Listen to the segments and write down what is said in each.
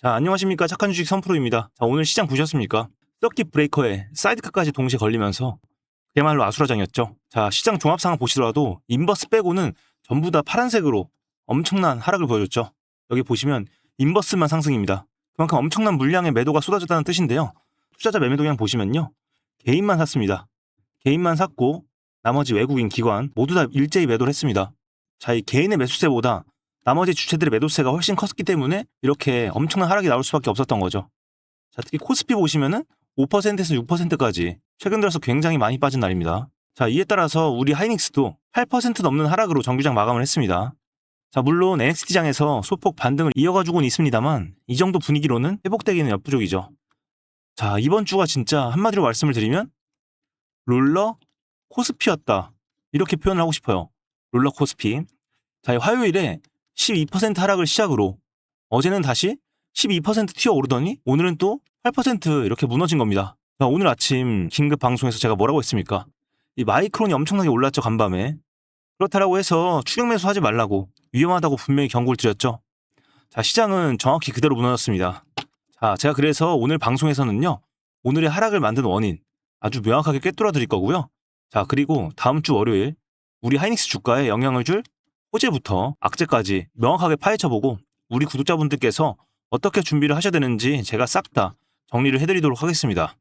자, 안녕하십니까. 착한 주식 선프로입니다. 자, 오늘 시장 보셨습니까? 서킷 브레이커에 사이드카까지 동시에 걸리면서 그야말로 아수라장이었죠. 자, 시장 종합 상황 보시더라도 인버스 빼고는 전부 다 파란색으로 엄청난 하락을 보여줬죠. 여기 보시면 인버스만 상승입니다. 그만큼 엄청난 물량의 매도가 쏟아졌다는 뜻인데요. 투자자 매매 동향 보시면요. 개인만 샀습니다. 개인만 샀고 나머지 외국인 기관 모두 다 일제히 매도를 했습니다. 자, 이 개인의 매수세보다 나머지 주체들의 매도세가 훨씬 컸기 때문에 이렇게 엄청난 하락이 나올 수밖에 없었던 거죠. 자, 특히 코스피 보시면은 5%에서 6%까지 최근 들어서 굉장히 많이 빠진 날입니다. 자, 이에 따라서 우리 하이닉스도 8% 넘는 하락으로 정규장 마감을 했습니다. 자, 물론 NXT장에서 소폭 반등을 이어가주고는 있습니다만 이 정도 분위기로는 회복되기는 역부족이죠. 자, 이번 주가 진짜 한마디로 말씀을 드리면 롤러 코스피였다. 이렇게 표현을 하고 싶어요. 롤러 코스피. 자, 화요일에 12% 하락을 시작으로 어제는 다시 12% 튀어오르더니 오늘은 또 8% 이렇게 무너진 겁니다. 자, 오늘 아침 긴급 방송에서 제가 뭐라고 했습니까? 이 마이크론이 엄청나게 올랐죠, 간밤에. 그렇다라고 해서 추격 매수하지 말라고 위험하다고 분명히 경고를 드렸죠. 자, 시장은 정확히 그대로 무너졌습니다. 자, 제가 그래서 오늘 방송에서는요, 오늘의 하락을 만든 원인 아주 명확하게 꿰뚫어 드릴 거고요. 자, 그리고 다음 주 월요일 우리 하이닉스 주가에 영향을 줄 호재부터 악재까지 명확하게 파헤쳐보고 우리 구독자분들께서 어떻게 준비를 하셔야 되는지 제가 싹 다 정리를 해드리도록 하겠습니다.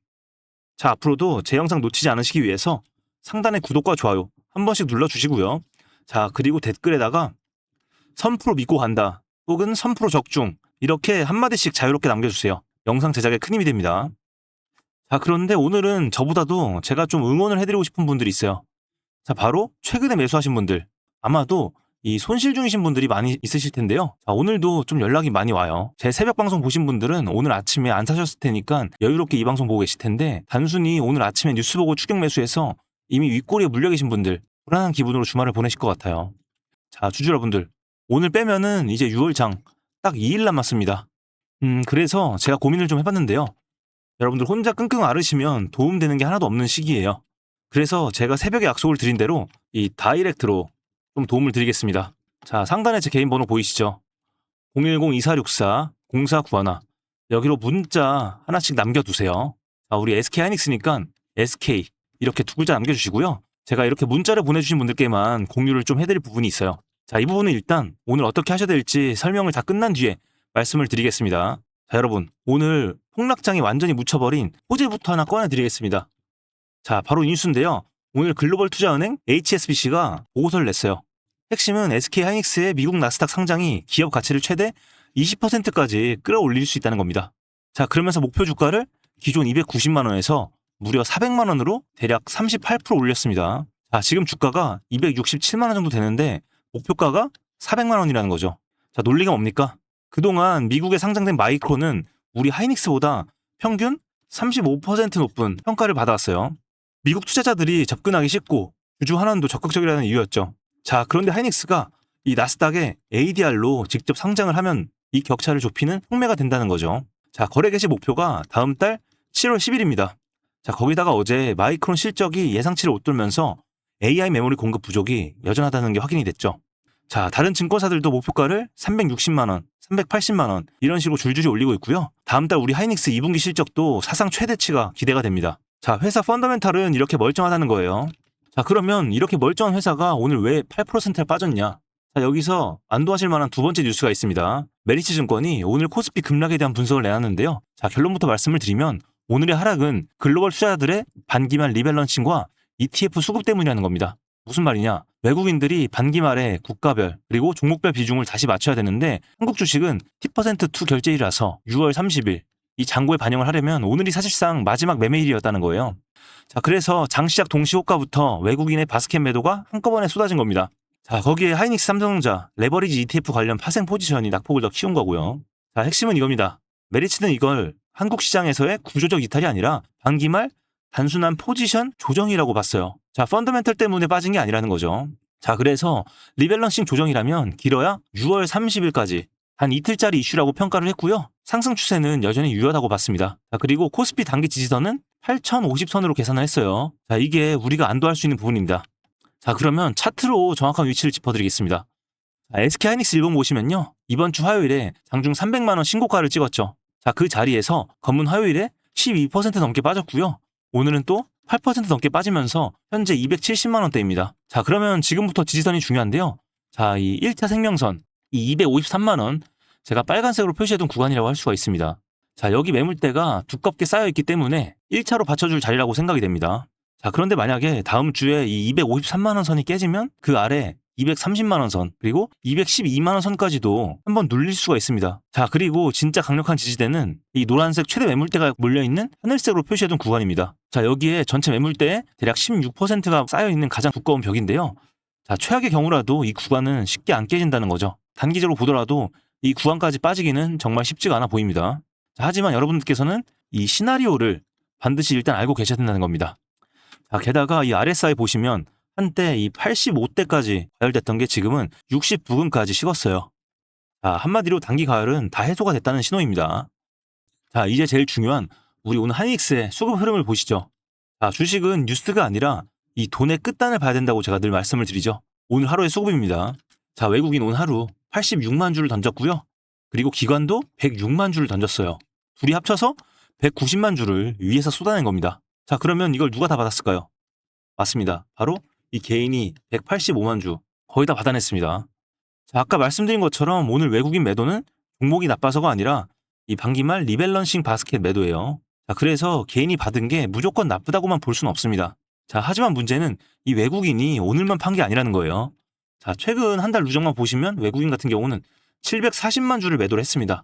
자, 앞으로도 제 영상 놓치지 않으시기 위해서 상단의 구독과 좋아요 한 번씩 눌러주시고요. 자, 그리고 댓글에다가 선프로 믿고 간다 혹은 선프로 적중 이렇게 한마디씩 자유롭게 남겨주세요. 영상 제작에 큰 힘이 됩니다. 자, 그런데 오늘은 저보다도 제가 좀 응원을 해드리고 싶은 분들이 있어요. 자, 바로 최근에 매수하신 분들, 아마도 이 손실 중이신 분들이 많이 있으실 텐데요. 자, 오늘도 좀 연락이 많이 와요. 제 새벽 방송 보신 분들은 오늘 아침에 안 사셨을 테니까 여유롭게 이 방송 보고 계실 텐데, 단순히 오늘 아침에 뉴스 보고 추격 매수해서 이미 윗꼬리에 물려 계신 분들, 불안한 기분으로 주말을 보내실 것 같아요. 자, 주주 여러분들, 오늘 빼면은 이제 6월장 딱 2일 남았습니다. 그래서 제가 고민을 좀 해봤는데요. 여러분들 혼자 끙끙 앓으시면 도움되는 게 하나도 없는 시기예요. 그래서 제가 새벽에 약속을 드린 대로 이 다이렉트로 좀 도움을 드리겠습니다. 자, 상단에 제 개인 번호 보이시죠? 010-2464-0491 여기로 문자 하나씩 남겨두세요. 자, 우리 SK 하이닉스니까 SK 이렇게 두 글자 남겨주시고요. 제가 이렇게 문자를 보내주신 분들께만 공유를 좀 해드릴 부분이 있어요. 자, 이 부분은 일단 오늘 어떻게 하셔야 될지 설명을 다 끝난 뒤에 말씀을 드리겠습니다. 자, 여러분, 오늘 폭락장이 완전히 묻혀버린 호재부터 하나 꺼내드리겠습니다. 자, 바로 이 뉴스인데요. 오늘 글로벌 투자은행 HSBC가 보고서를 냈어요. 핵심은 SK 하이닉스의 미국 나스닥 상장이 기업 가치를 최대 20%까지 끌어올릴 수 있다는 겁니다. 자, 그러면서 목표 주가를 기존 290만 원에서 무려 400만 원으로 대략 38% 올렸습니다. 자, 지금 주가가 267만 원 정도 되는데 목표가가 400만 원이라는 거죠. 자, 논리가 뭡니까? 그동안 미국에 상장된 마이크론은 우리 하이닉스보다 평균 35% 높은 평가를 받아왔어요. 미국 투자자들이 접근하기 쉽고 주주 환원도 적극적이라는 이유였죠. 자, 그런데 하이닉스가 이 나스닥에 ADR로 직접 상장을 하면 이 격차를 좁히는 촉매가 된다는 거죠. 자, 거래 개시 목표가 다음 달 7월 10일입니다. 자, 거기다가 어제 마이크론 실적이 예상치를 웃돌면서 AI 메모리 공급 부족이 여전하다는 게 확인이 됐죠. 자, 다른 증권사들도 목표가를 360만 원, 380만 원 이런 식으로 줄줄이 올리고 있고요. 다음 달 우리 하이닉스 2분기 실적도 사상 최대치가 기대가 됩니다. 자, 회사 펀더멘탈은 이렇게 멀쩡하다는 거예요. 자, 그러면 이렇게 멀쩡한 회사가 오늘 왜 8%나 빠졌냐? 자, 여기서 안도하실 만한 두 번째 뉴스가 있습니다. 메리츠 증권이 오늘 코스피 급락에 대한 분석을 내놨는데요. 자, 결론부터 말씀을 드리면 오늘의 하락은 글로벌 투자자들의 반기말 리밸런싱과 ETF 수급 때문이라는 겁니다. 무슨 말이냐? 외국인들이 반기 말에 국가별 그리고 종목별 비중을 다시 맞춰야 되는데 한국 주식은 T% 투 결제일이라서 6월 30일 이 잔고에 반영을 하려면 오늘이 사실상 마지막 매매일이었다는 거예요. 자, 그래서 장시작 동시호가부터 외국인의 바스켓 매도가 한꺼번에 쏟아진 겁니다. 자, 거기에 하이닉스 삼성전자 레버리지 ETF 관련 파생 포지션이 낙폭을 더 키운 거고요. 자, 핵심은 이겁니다. 메리츠는 이걸 한국 시장에서의 구조적 이탈이 아니라 반기말 단순한 포지션 조정이라고 봤어요. 자, 펀더멘털 때문에 빠진 게 아니라는 거죠. 자, 그래서 리밸런싱 조정이라면 길어야 6월 30일까지 한 이틀짜리 이슈라고 평가를 했고요. 상승 추세는 여전히 유효하다고 봤습니다. 자, 그리고 코스피 단기 지지선은 8050선으로 계산을 했어요. 자, 이게 우리가 안도할 수 있는 부분입니다. 자, 그러면 차트로 정확한 위치를 짚어드리겠습니다. 자, SK하이닉스 일본 보시면요. 이번 주 화요일에 장중 300만 원 신고가를 찍었죠. 자, 그 자리에서 검문 화요일에 12% 넘게 빠졌고요. 오늘은 또 8% 넘게 빠지면서 현재 270만 원대입니다. 자, 그러면 지금부터 지지선이 중요한데요. 자, 이 1차 생명선, 이 253만 원, 제가 빨간색으로 표시해둔 구간이라고 할 수가 있습니다. 자, 여기 매물대가 두껍게 쌓여있기 때문에 1차로 받쳐줄 자리라고 생각이 됩니다. 자, 그런데 만약에 다음 주에 이 253만 원 선이 깨지면 그 아래 230만 원 선, 그리고 212만 원 선까지도 한번 눌릴 수가 있습니다. 자, 그리고 진짜 강력한 지지대는 이 노란색 최대 매물대가 몰려있는 하늘색으로 표시해둔 구간입니다. 자, 여기에 전체 매물대에 대략 16%가 쌓여있는 가장 두꺼운 벽인데요. 자, 최악의 경우라도 이 구간은 쉽게 안 깨진다는 거죠. 단기적으로 보더라도 이 구간까지 빠지기는 정말 쉽지가 않아 보입니다. 자, 하지만 여러분들께서는 이 시나리오를 반드시 일단 알고 계셔야 된다는 겁니다. 자, 게다가 이 RSI 보시면 한때 이 85대까지 가열됐던 게 지금은 60 부근까지 식었어요. 자, 한마디로 단기 가열은 다 해소가 됐다는 신호입니다. 자, 이제 제일 중요한 우리 오늘 하이닉스의 수급 흐름을 보시죠. 자, 주식은 뉴스가 아니라 이 돈의 끝단을 봐야 된다고 제가 늘 말씀을 드리죠. 오늘 하루의 수급입니다. 자, 외국인 오늘 하루 86만 주를 던졌고요. 그리고 기관도 106만 주를 던졌어요. 둘이 합쳐서 190만 주를 위에서 쏟아낸 겁니다. 자, 그러면 이걸 누가 다 받았을까요? 맞습니다. 바로 이 개인이 185만 주 거의 다 받아냈습니다. 자, 아까 말씀드린 것처럼 오늘 외국인 매도는 종목이 나빠서가 아니라 이 반기말 리밸런싱 바스켓 매도예요. 자, 그래서 개인이 받은 게 무조건 나쁘다고만 볼 수는 없습니다. 자, 하지만 문제는 이 외국인이 오늘만 판 게 아니라는 거예요. 자, 최근 한 달 누적만 보시면 외국인 같은 경우는 740만 주를 매도를 했습니다.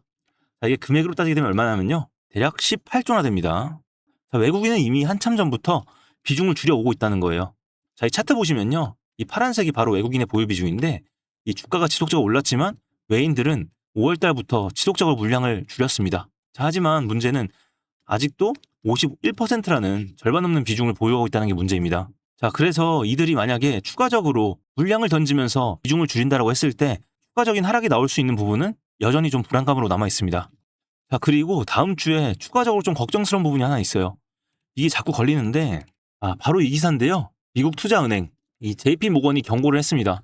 자, 이게 금액으로 따지게 되면 얼마냐면요. 대략 18조나 됩니다. 자, 외국인은 이미 한참 전부터 비중을 줄여오고 있다는 거예요. 자, 이 차트 보시면요. 이 파란색이 바로 외국인의 보유 비중인데 이 주가가 지속적으로 올랐지만 외인들은 5월 달부터 지속적으로 물량을 줄였습니다. 자, 하지만 문제는 아직도 51%라는 절반 넘는 비중을 보유하고 있다는 게 문제입니다. 자, 그래서 이들이 만약에 추가적으로 물량을 던지면서 비중을 줄인다라고 했을 때 추가적인 하락이 나올 수 있는 부분은 여전히 좀 불안감으로 남아 있습니다. 자, 그리고 다음 주에 추가적으로 좀 걱정스러운 부분이 하나 있어요. 이게 자꾸 걸리는데 바로 이 기사인데요. 미국 투자은행 이 JP 모건이 경고를 했습니다.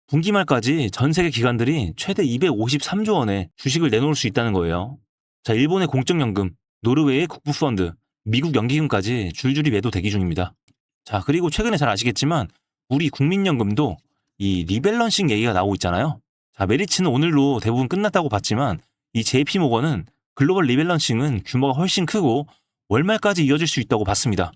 분기 말까지 전 세계 기관들이 최대 253조 원의 주식을 내놓을 수 있다는 거예요. 자, 일본의 공적연금, 노르웨이의 국부펀드, 미국 연기금까지 줄줄이 매도 대기 중입니다. 자, 그리고 최근에 잘 아시겠지만 우리 국민연금도 이 리밸런싱 얘기가 나오고 있잖아요. 자, 메리츠는 오늘로 대부분 끝났다고 봤지만 이 JP 모건은 글로벌 리밸런싱은 규모가 훨씬 크고 월말까지 이어질 수 있다고 봤습니다.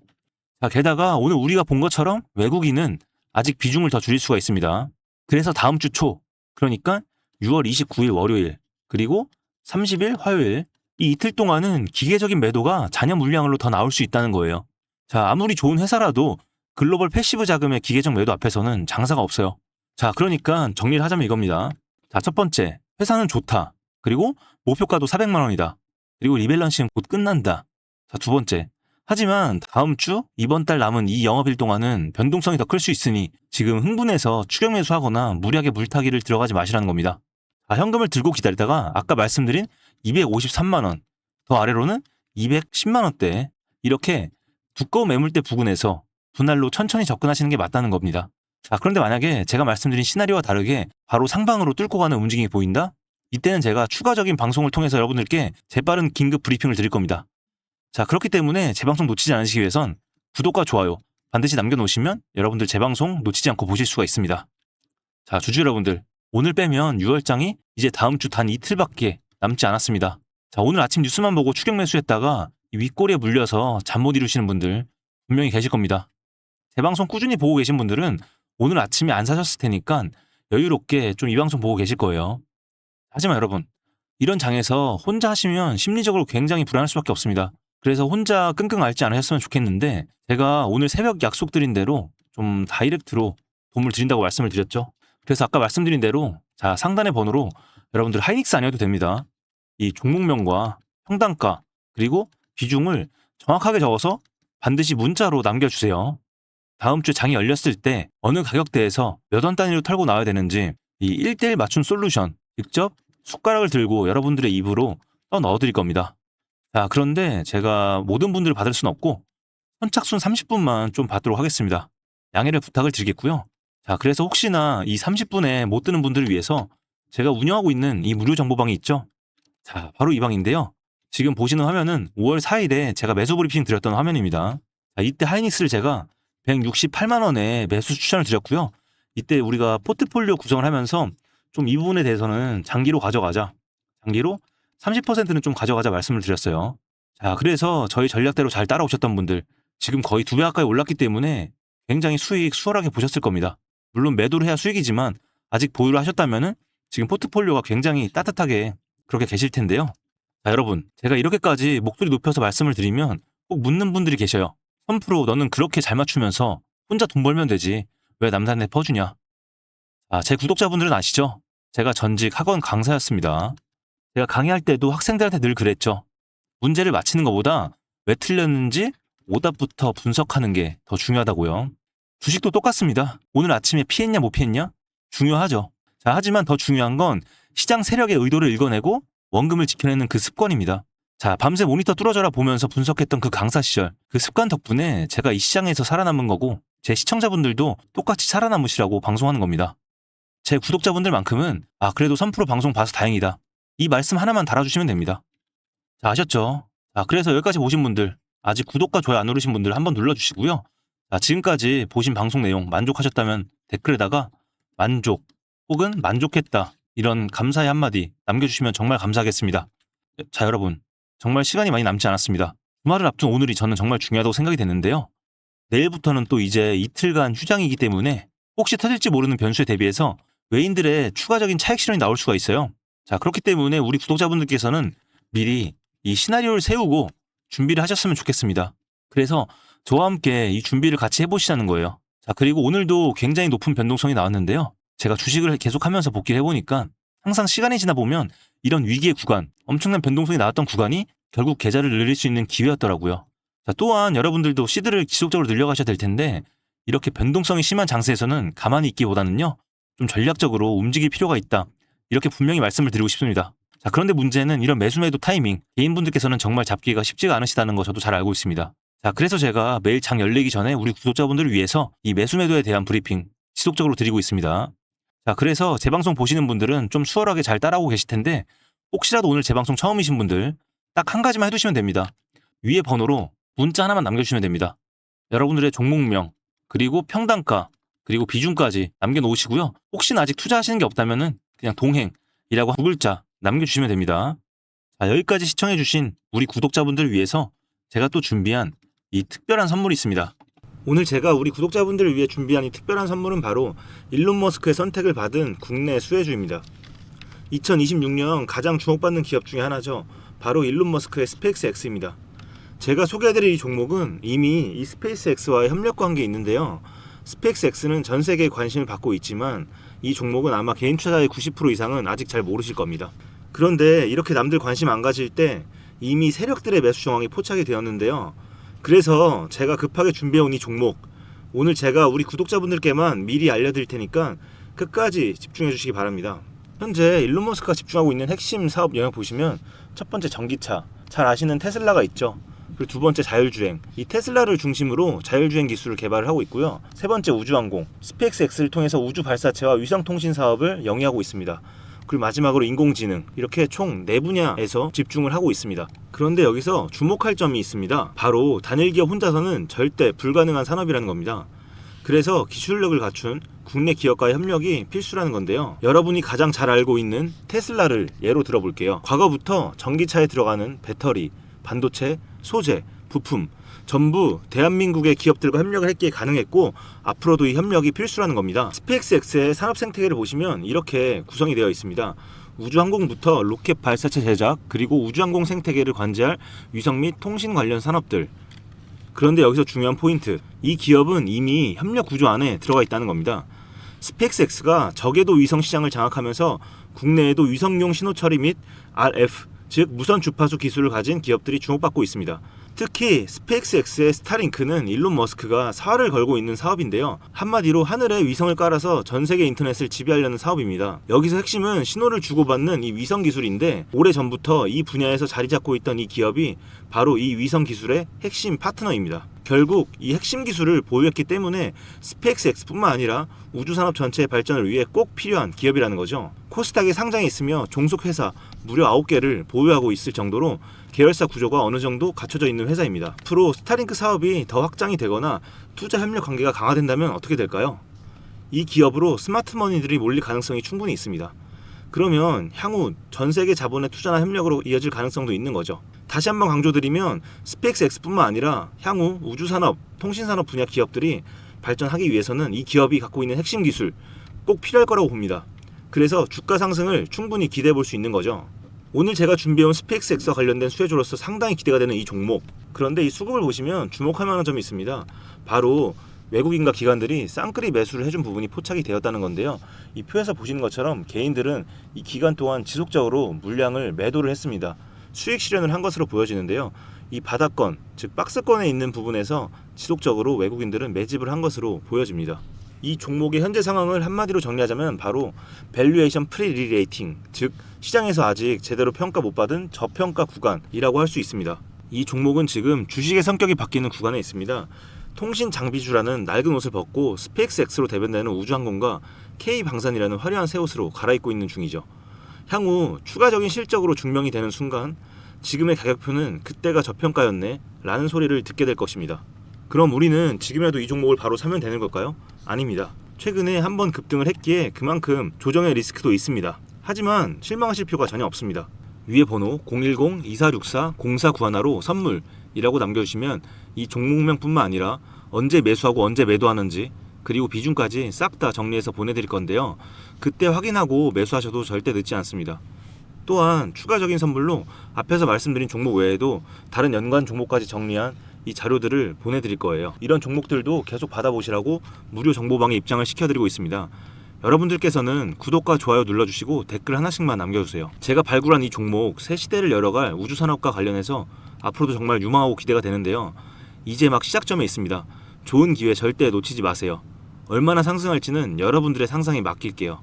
자, 게다가 오늘 우리가 본 것처럼 외국인은 아직 비중을 더 줄일 수가 있습니다. 그래서 다음 주 초, 그러니까 6월 29일 월요일, 그리고 30일 화요일, 이 이틀 동안은 기계적인 매도가 잔여 물량으로 더 나올 수 있다는 거예요. 자, 아무리 좋은 회사라도 글로벌 패시브 자금의 기계적 매도 앞에서는 장사가 없어요. 자, 그러니까 정리를 하자면 이겁니다. 자, 첫 번째, 회사는 좋다. 그리고 목표가도 400만 원이다. 그리고 리밸런싱 곧 끝난다. 자, 두 번째, 하지만 다음 주, 이번 달 남은 이 영업일 동안은 변동성이 더 클 수 있으니 지금 흥분해서 추격 매수하거나 무리하게 물타기를 들어가지 마시라는 겁니다. 자, 현금을 들고 기다리다가 아까 말씀드린 253만 원, 더 아래로는 210만 원대 이렇게 두꺼운 매물대 부근에서 분할로 천천히 접근하시는 게 맞다는 겁니다. 자, 그런데 만약에 제가 말씀드린 시나리오와 다르게 바로 상방으로 뚫고 가는 움직임이 보인다? 이때는 제가 추가적인 방송을 통해서 여러분들께 재빠른 긴급 브리핑을 드릴 겁니다. 자, 그렇기 때문에 제 방송 놓치지 않으시기 위해선 구독과 좋아요 반드시 남겨놓으시면 여러분들 제 방송 놓치지 않고 보실 수가 있습니다. 자, 주주 여러분들, 오늘 빼면 6월장이 이제 다음 주 단 이틀밖에 남지 않았습니다. 자, 오늘 아침 뉴스만 보고 추격 매수했다가 이 윗꼬리에 물려서 잠 못 이루시는 분들 분명히 계실 겁니다. 제 방송 꾸준히 보고 계신 분들은 오늘 아침에 안 사셨을 테니까 여유롭게 좀 이 방송 보고 계실 거예요. 하지만 여러분, 이런 장에서 혼자 하시면 심리적으로 굉장히 불안할 수밖에 없습니다. 그래서 혼자 끙끙 앓지 않으셨으면 좋겠는데 제가 오늘 새벽 약속드린 대로 좀 다이렉트로 도움을 드린다고 말씀을 드렸죠. 그래서 아까 말씀드린 대로 자, 상단의 번호로 여러분들 하이닉스 아니어도 됩니다. 이 종목명과 평단가 그리고 비중을 정확하게 적어서 반드시 문자로 남겨주세요. 다음 주 장이 열렸을 때 어느 가격대에서 몇 원 단위로 털고 나와야 되는지 이 1대1 맞춤 솔루션 직접 숟가락을 들고 여러분들의 입으로 넣어드릴 겁니다. 자, 그런데 제가 모든 분들을 받을 수는 없고 선착순 30분만 좀 받도록 하겠습니다. 양해를 부탁을 드리겠고요. 자, 그래서 혹시나 이 30분에 못 드는 분들을 위해서 제가 운영하고 있는 이 무료 정보방이 있죠. 자, 바로 이 방인데요. 지금 보시는 화면은 5월 4일에 제가 매수 브리핑 드렸던 화면입니다. 자, 이때 하이닉스를 제가 168만 원에 매수 추천을 드렸고요. 이때 우리가 포트폴리오 구성을 하면서 좀 이 부분에 대해서는 장기로 가져가자. 장기로 30%는 좀 가져가자 말씀을 드렸어요. 자, 그래서 저희 전략대로 잘 따라오셨던 분들 지금 거의 2배 가까이 올랐기 때문에 굉장히 수익 수월하게 보셨을 겁니다. 물론 매도를 해야 수익이지만 아직 보유를 하셨다면은 지금 포트폴리오가 굉장히 따뜻하게 그렇게 계실 텐데요. 자, 여러분, 제가 이렇게까지 목소리 높여서 말씀을 드리면 꼭 묻는 분들이 계셔요. 선프로 너는 그렇게 잘 맞추면서 혼자 돈 벌면 되지 왜 남한테 퍼주냐. 아, 제 구독자분들은 아시죠? 제가 전직 학원 강사였습니다. 제가 강의할 때도 학생들한테 늘 그랬죠. 문제를 맞히는 것보다 왜 틀렸는지 오답부터 분석하는 게 더 중요하다고요. 주식도 똑같습니다. 오늘 아침에 피했냐 못 피했냐? 중요하죠. 자, 하지만 더 중요한 건 시장 세력의 의도를 읽어내고 원금을 지켜내는 그 습관입니다. 자, 밤새 모니터 뚫어져라 보면서 분석했던 그 강사 시절, 그 습관 덕분에 제가 이 시장에서 살아남은 거고 제 시청자분들도 똑같이 살아남으시라고 방송하는 겁니다. 제 구독자분들만큼은 그래도 선프로 방송 봐서 다행이다. 이 말씀 하나만 달아주시면 됩니다. 자, 아셨죠? 자, 그래서 여기까지 보신 분들, 아직 구독과 좋아요 안 누르신 분들 한번 눌러주시고요. 자, 지금까지 보신 방송 내용 만족하셨다면 댓글에다가 만족 혹은 만족했다 이런 감사의 한마디 남겨주시면 정말 감사하겠습니다. 자, 여러분, 정말 시간이 많이 남지 않았습니다. 주말을 앞둔 오늘이 저는 정말 중요하다고 생각이 됐는데요. 내일부터는 또 이제 이틀간 휴장이기 때문에 혹시 터질지 모르는 변수에 대비해서 외인들의 추가적인 차익 실현이 나올 수가 있어요. 자, 그렇기 때문에 우리 구독자분들께서는 미리 이 시나리오를 세우고 준비를 하셨으면 좋겠습니다. 그래서 저와 함께 이 준비를 같이 해보시자는 거예요. 자, 그리고 오늘도 굉장히 높은 변동성이 나왔는데요. 제가 주식을 계속하면서 복기를 해보니까 항상 시간이 지나 보면 이런 위기의 구간, 엄청난 변동성이 나왔던 구간이 결국 계좌를 늘릴 수 있는 기회였더라고요. 자, 또한 여러분들도 시드를 지속적으로 늘려가셔야 될 텐데 이렇게 변동성이 심한 장세에서는 가만히 있기보다는요. 좀 전략적으로 움직일 필요가 있다. 이렇게 분명히 말씀을 드리고 싶습니다. 자, 그런데 문제는 이런 매수매도 타이밍, 개인분들께서는 정말 잡기가 쉽지가 않으시다는 거 저도 잘 알고 있습니다. 자, 그래서 제가 매일 장 열리기 전에 우리 구독자분들을 위해서 이 매수매도에 대한 브리핑 지속적으로 드리고 있습니다. 자, 그래서 제 방송 보시는 분들은 좀 수월하게 잘 따라오고 계실 텐데 혹시라도 오늘 제 방송 처음이신 분들 딱 한 가지만 해두시면 됩니다. 위에 번호로 문자 하나만 남겨주시면 됩니다. 여러분들의 종목명, 그리고 평단가, 그리고 비중까지 남겨놓으시고요. 혹시나 아직 투자하시는 게 없다면은 그냥 동행이라고 두 글자 남겨주시면 됩니다. 자, 여기까지 시청해주신 우리 구독자분들을 위해서 제가 또 준비한 이 특별한 선물이 있습니다. 오늘 제가 우리 구독자분들을 위해 준비한 이 특별한 선물은 바로 일론 머스크의 선택을 받은 국내 수혜주입니다. 2026년 가장 주목받는 기업 중에 하나죠. 바로 일론 머스크의 스페이스X입니다. 제가 소개해드릴 이 종목은 이미 이 스페이스X와의 협력 관계에 있는데요. 스페이스X는 전 세계에 관심을 받고 있지만 이 종목은 아마 개인 투자자의 90% 이상은 아직 잘 모르실 겁니다. 그런데 이렇게 남들 관심 안 가질 때 이미 세력들의 매수 정황이 포착이 되었는데요. 그래서 제가 급하게 준비해온 이 종목, 오늘 제가 우리 구독자분들께만 미리 알려드릴 테니까 끝까지 집중해 주시기 바랍니다. 현재 일론 머스크가 집중하고 있는 핵심 사업 영역 보시면 첫 번째 전기차, 잘 아시는 테슬라가 있죠. 그리고 두 번째 자율주행, 이 테슬라를 중심으로 자율주행 기술을 개발을 하고 있고요. 세 번째 우주항공, 스페이스X를 통해서 우주 발사체와 위성통신 사업을 영위하고 있습니다. 그리고 마지막으로 인공지능, 이렇게 총 4분야에서 집중을 하고 있습니다. 그런데 여기서 주목할 점이 있습니다. 바로 단일 기업 혼자서는 절대 불가능한 산업이라는 겁니다. 그래서 기술력을 갖춘 국내 기업과의 협력이 필수라는 건데요. 여러분이 가장 잘 알고 있는 테슬라를 예로 들어볼게요. 과거부터 전기차에 들어가는 배터리, 반도체, 소재, 부품 전부 대한민국의 기업들과 협력을 했기에 가능했고 앞으로도 이 협력이 필수라는 겁니다. 스페이스X의 산업 생태계를 보시면 이렇게 구성이 되어 있습니다. 우주항공부터 로켓 발사체 제작, 그리고 우주항공 생태계를 관제할 위성 및 통신 관련 산업들. 그런데 여기서 중요한 포인트, 이 기업은 이미 협력 구조 안에 들어가 있다는 겁니다. 스페이스X가 저궤도 위성 시장을 장악하면서 국내에도 위성용 신호 처리 및 RF, 즉 무선 주파수 기술을 가진 기업들이 주목받고 있습니다. 특히 스페이스X의 스타링크는 일론 머스크가 사활을 걸고 있는 사업인데요. 한마디로 하늘에 위성을 깔아서 전 세계 인터넷을 지배하려는 사업입니다. 여기서 핵심은 신호를 주고받는 이 위성 기술인데 오래전부터 이 분야에서 자리 잡고 있던 이 기업이 바로 이 위성 기술의 핵심 파트너입니다. 결국 이 핵심 기술을 보유했기 때문에 스페이스X뿐만 아니라 우주산업 전체의 발전을 위해 꼭 필요한 기업이라는 거죠. 코스닥에 상장해 있으며 종속 회사 무려 9개를 보유하고 있을 정도로 계열사 구조가 어느 정도 갖춰져 있는 회사입니다. 앞으로 스타링크 사업이 더 확장이 되거나 투자 협력 관계가 강화된다면 어떻게 될까요? 이 기업으로 스마트머니들이 몰릴 가능성이 충분히 있습니다. 그러면 향후 전 세계 자본의 투자나 협력으로 이어질 가능성도 있는 거죠. 다시 한번 강조드리면 스페이스X뿐만 아니라 향후 우주산업, 통신산업 분야 기업들이 발전하기 위해서는 이 기업이 갖고 있는 핵심 기술 꼭 필요할 거라고 봅니다. 그래서 주가 상승을 충분히 기대해 볼 수 있는 거죠. 오늘 제가 준비해온 스페이스X와 관련된 수혜주로서 상당히 기대가 되는 이 종목. 그런데 이 수급을 보시면 주목할 만한 점이 있습니다. 바로 외국인과 기관들이 쌍끌이 매수를 해준 부분이 포착이 되었다는 건데요. 이 표에서 보시는 것처럼 개인들은 이 기간 동안 지속적으로 물량을 매도를 했습니다. 수익 실현을 한 것으로 보여지는데요. 이 바닥권, 즉 박스권에 있는 부분에서 지속적으로 외국인들은 매집을 한 것으로 보여집니다. 이 종목의 현재 상황을 한마디로 정리하자면 바로 밸류에이션 프리리레이팅, 즉 시장에서 아직 제대로 평가 못 받은 저평가 구간이라고 할 수 있습니다. 이 종목은 지금 주식의 성격이 바뀌는 구간에 있습니다. 통신 장비주라는 낡은 옷을 벗고 스페이스X로 대변되는 우주항공과 K방산이라는 화려한 새 옷으로 갈아입고 있는 중이죠. 향후 추가적인 실적으로 증명이 되는 순간 지금의 가격표는 그때가 저평가였네 라는 소리를 듣게 될 것입니다. 그럼 우리는 지금이라도 이 종목을 바로 사면 되는 걸까요? 아닙니다. 최근에 한번 급등을 했기에 그만큼 조정의 리스크도 있습니다. 하지만 실망하실 필요가 전혀 없습니다. 위에 번호 010-2464-0491로 선물이라고 남겨주시면 이 종목명뿐만 아니라 언제 매수하고 언제 매도하는지 그리고 비중까지 싹 다 정리해서 보내드릴 건데요. 그때 확인하고 매수하셔도 절대 늦지 않습니다. 또한 추가적인 선물로 앞에서 말씀드린 종목 외에도 다른 연관 종목까지 정리한 이 자료들을 보내드릴 거예요. 이런 종목들도 계속 받아보시라고 무료 정보방에 입장을 시켜드리고 있습니다. 여러분들께서는 구독과 좋아요 눌러주시고 댓글 하나씩만 남겨주세요. 제가 발굴한 이 종목 새 시대를 열어갈 우주산업과 관련해서 앞으로도 정말 유망하고 기대가 되는데요. 이제 막 시작점에 있습니다. 좋은 기회 절대 놓치지 마세요. 얼마나 상승할지는 여러분들의 상상에 맡길게요.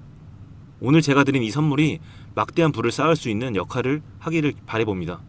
오늘 제가 드린 이 선물이 막대한 부를 쌓을 수 있는 역할을 하기를 바라봅니다.